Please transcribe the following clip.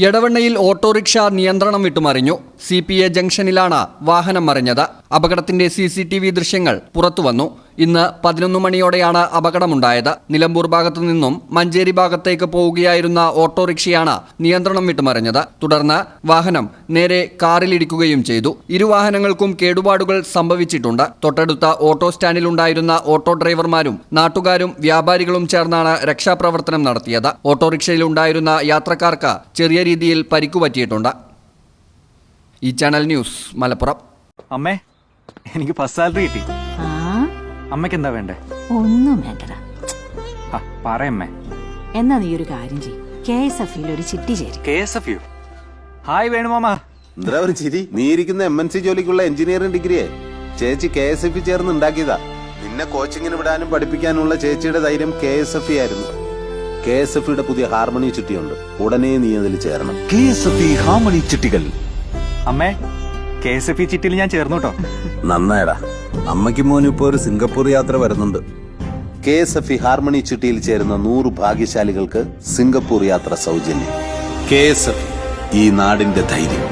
എടവണ്ണയിൽ autorickshaw നിയന്ത്രണം വിട്ടുമറിഞ്ഞു. CPA ജംഗ്ഷനിലാണ് വാഹനം മറിഞ്ഞത്. അപകടത്തിന്റെ CCTV ദൃശ്യങ്ങൾ പുറത്തുവന്നു. ഇന്ന് 11 മണിയോടെയാണ് അപകടമുണ്ടായത്. നിലമ്പൂർ ഭാഗത്തു നിന്നും മഞ്ചേരി ഭാഗത്തേക്ക് പോവുകയായിരുന്ന ഓട്ടോറിക്ഷയാണ് നിയന്ത്രണം വിട്ടുമറിഞ്ഞത്. തുടർന്ന് വാഹനം നേരെ കാറിലിടിക്കുകയും ചെയ്തു. ഇരുവാഹനങ്ങൾക്കും കേടുപാടുകൾ സംഭവിച്ചിട്ടുണ്ട്. തൊട്ടടുത്ത ഓട്ടോ സ്റ്റാൻഡിലുണ്ടായിരുന്ന ഓട്ടോ ഡ്രൈവർമാരും നാട്ടുകാരും വ്യാപാരികളും ചേർന്നാണ് രക്ഷാപ്രവർത്തനം നടത്തിയത്. ഓട്ടോറിക്ഷയിലുണ്ടായിരുന്ന യാത്രക്കാർക്ക് ചെറിയ രീതിയിൽ പരിക്കുപറ്റിയിട്ടുണ്ട്. ഈ ചാനൽ ന്യൂസ് മലപ്പുറം. അമ്മേ, എനിക്ക് ഫസ്റ്റ് സാലറി കിട്ടി. അമ്മയ്ക്ക് എന്താ വേണ്ടേ? ഒന്നും വേണ്ടടാ. പറയമ്മേ. എന്നാ നീ ഒരു കാര്യം ചെയ്യും, KSF-ൽ ഒരു ചിട്ടി ചേരും. KSF-യോ? ഹായ് വേണുമാമ. എന്താ ഒരു ചിരി? നീ ഇരിക്കുന്ന MNC ജോലിക്കുള്ള എഞ്ചിനീയറിംഗ് ഡിഗ്രിയെ ചേച്ചി KSF ചേർന്ന് ഉണ്ടാക്കിയതാ. നിന്നെ കോച്ചിങ്ങിന് വിടാനും പഠിപ്പിക്കാനുള്ള ചേച്ചിയുടെ ധൈര്യം KSF ആയിരുന്നു. KSF-യുടെ പുതിയ ഹാർമണി ചിട്ടിയുണ്ട്. ഉടനെ നീ അതിൽ ചേരണം. KSF ഹാർമണി ചിട്ടികൾ. അമ്മേ, KSF ചിട്ടിയിൽ ഞാൻ ചേർന്നു കേട്ടോ. നന്നായടാ. അമ്മയ്ക്ക് മോനും ഇപ്പോ ഒരു സിംഗപ്പൂർ യാത്ര വരുന്നുണ്ട്. KSF ഹാർമണി ചിട്ടിയിൽ ചേരുന്ന 100 ഭാഗ്യശാലികൾക്ക് സിംഗപ്പൂർ യാത്ര സൗജന്യം. KSF, ഈ നാടിന്റെ ധൈര്യം.